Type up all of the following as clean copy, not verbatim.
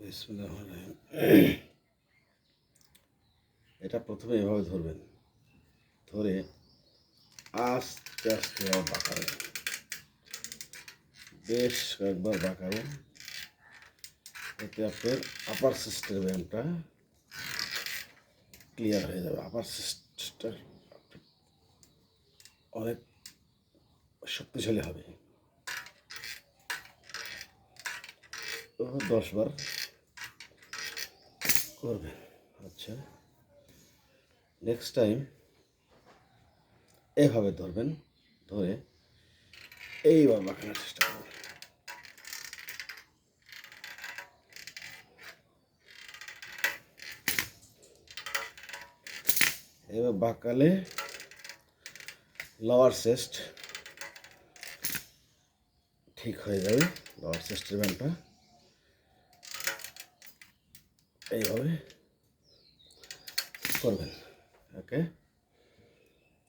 বিসমিল্লাহির রহমানির রহিম। এটা প্রথমে এভাবে ধরবেন, ধরে আস্তে আস্তে বাঁকাবেন, বেশ কয়েকবার বাঁকাবেন। এতে আপনার আপার সিস্টেমটা ক্লিয়ার হয়ে যাবে। আপার সিস্টেম অনেক শক্তিশালী হবে। 10 বার করবেন। আচ্ছা, নেক্সট টাইম এভাবে ধরবেন, ধরে এইবার বাঁকানোর চেষ্টা করবেন। এবার বাঁকালে লোয়ার চেস্ট ঠিক হয়ে যাবে। লোয়ার চেস্টের ব্যান্ডটা এইভাবে করবেন। ওকে,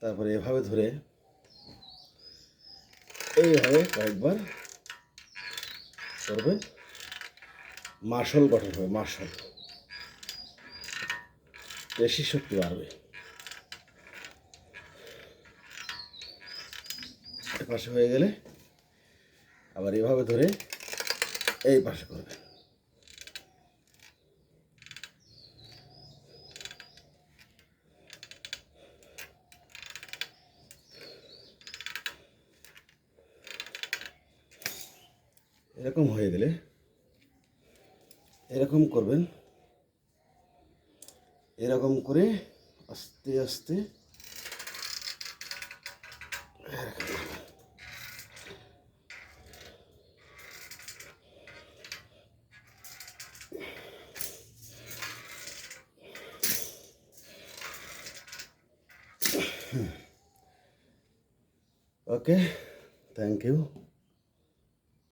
তারপরে এভাবে ধরে এইভাবে কয়েকবার করবেন। মাসল গঠন হবে, মাসল পেশি শক্তি বাড়বে। এপাশে হয়ে গেলে আবার এভাবে ধরে এই পাশে করবেন। এরকম হয়ে গেলে এরকম করবেন। এরকম করে আস্তে আস্তে ওকে, থ্যাংক ইউ।